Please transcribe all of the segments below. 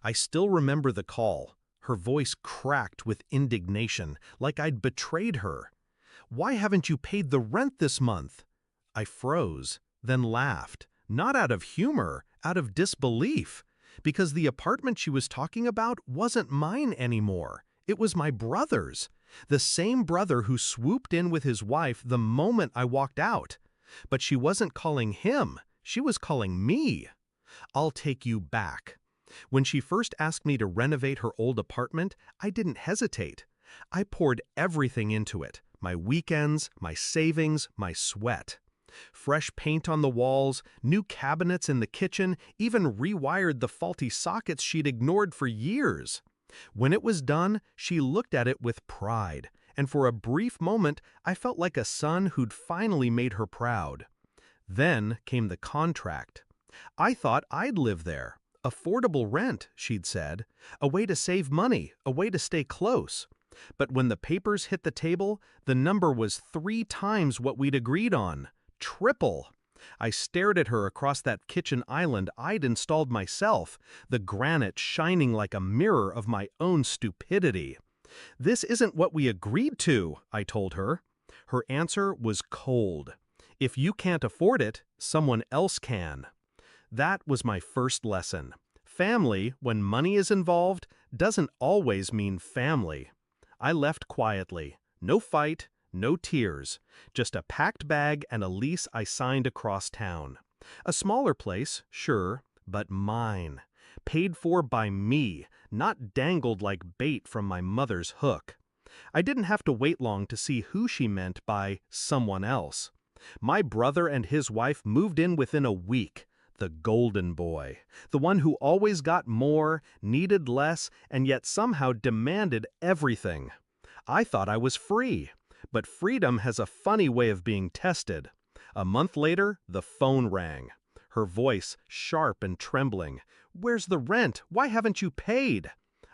I still remember the call. Her voice cracked with indignation, like I'd betrayed her. "Why haven't you paid the rent this month?" I froze, then laughed, not out of humor, out of disbelief, because the apartment she was talking about wasn't mine anymore. It was my brother's, the same brother who swooped in with his wife the moment I walked out. But she wasn't calling him, she was calling me. "I'll take you back." When she first asked me to renovate her old apartment, I didn't hesitate. I poured everything into it, my weekends, my savings, my sweat. Fresh paint on the walls, new cabinets in the kitchen, even rewired the faulty sockets she'd ignored for years. When it was done, she looked at it with pride, and for a brief moment I felt like a son who'd finally made her proud. Then came the contract. I thought I'd live there. Affordable rent, she'd said. A way to save money, a way to stay close. But when the papers hit the table, the number was 3 times what we'd agreed on. Triple. I stared at her across that kitchen island I'd installed myself, the granite shining like a mirror of my own stupidity. "This isn't what we agreed to," I told her. Her answer was cold. "If you can't afford it, someone else can." That was my first lesson. Family, when money is involved, doesn't always mean family. I left quietly. No fight, no tears. Just a packed bag and a lease I signed across town. A smaller place, sure, but mine. Paid for by me, not dangled like bait from my mother's hook. I didn't have to wait long to see who she meant by someone else. My brother and his wife moved in within a week. The golden boy, the one who always got more, needed less, and yet somehow demanded everything. I thought I was free, but freedom has a funny way of being tested. A month later, the phone rang. Her voice sharp and trembling. "Where's the rent? Why haven't you paid?"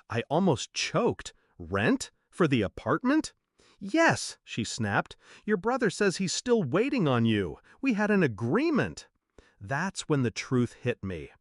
I almost choked. "Rent? For the apartment?" "Yes," she snapped. "Your brother says he's still waiting on you. We had an agreement." That's when the truth hit me.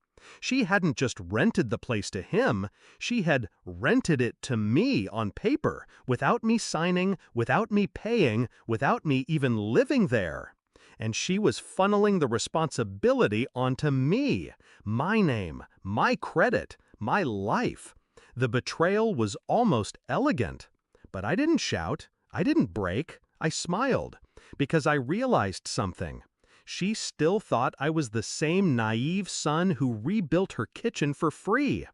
She hadn't just rented the place to him, she had rented it to me on paper, without me signing, without me paying, without me even living there. And she was funneling the responsibility onto me, my name, my credit, my life. The betrayal was almost elegant. But I didn't shout, I didn't break, I smiled, because I realized something. She still thought I was the same naive son who rebuilt her kitchen for free.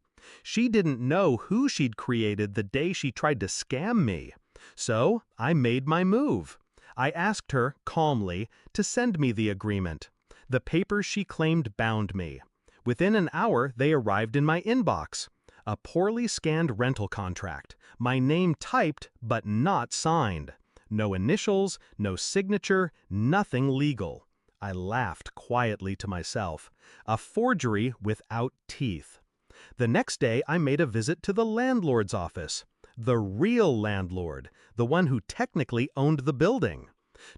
She didn't know who she'd created the day she tried to scam me. So I made my move. I asked her, calmly, to send me the agreement. The papers she claimed bound me. Within an hour, they arrived in my inbox. A poorly scanned rental contract, my name typed but not signed. No initials, no signature, nothing legal. I laughed quietly to myself. A forgery without teeth. The next day I made a visit to the landlord's office. The real landlord, the one who technically owned the building.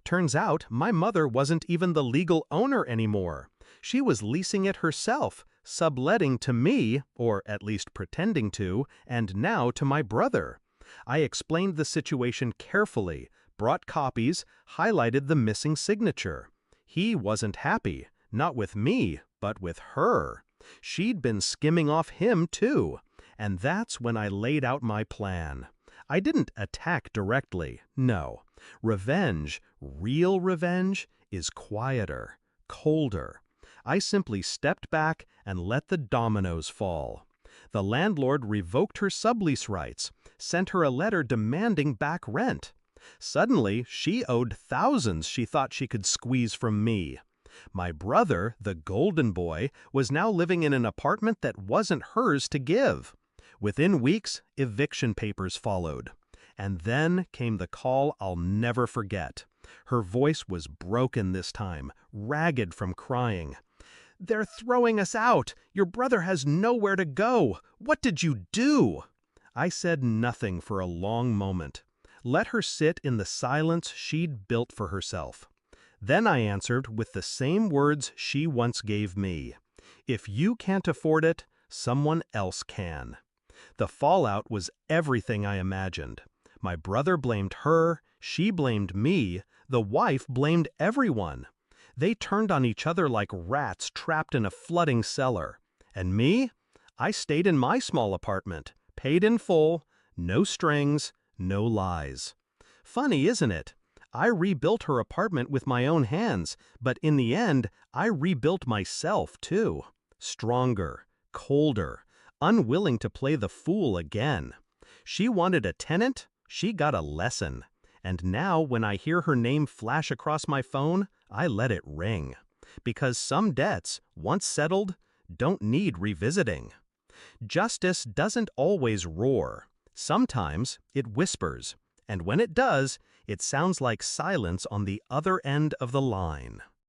Turns out my mother wasn't even the legal owner anymore. She was leasing it herself, subletting to me, or at least pretending to, and now to my brother. I explained the situation carefully, brought copies, highlighted the missing signature. He wasn't happy, not with me, but with her. She'd been skimming off him too. And that's when I laid out my plan. I didn't attack directly, no. Revenge, real revenge, is quieter, colder. I simply stepped back and let the dominoes fall. The landlord revoked her sublease rights, sent her a letter demanding back rent. Suddenly, she owed thousands she thought she could squeeze from me. My brother, the golden boy, was now living in an apartment that wasn't hers to give. Within weeks, eviction papers followed. And then came the call I'll never forget. Her voice was broken this time, ragged from crying. "They're throwing us out! Your brother has nowhere to go! What did you do?" I said nothing for a long moment. Let her sit in the silence she'd built for herself. Then I answered with the same words she once gave me. "If you can't afford it, someone else can. The fallout was everything I imagined. My brother blamed her, she blamed me, the wife blamed everyone. They turned on each other like rats trapped in a flooding cellar. And me? I stayed in my small apartment, paid in full, no strings, no lies. Funny, isn't it? I rebuilt her apartment with my own hands, but in the end, I rebuilt myself too. Stronger, colder, unwilling to play the fool again. She wanted a tenant, she got a lesson. And now when I hear her name flash across my phone, I let it ring. Because some debts, once settled, don't need revisiting. Justice doesn't always roar. Sometimes it whispers. And when it does, it sounds like silence on the other end of the line.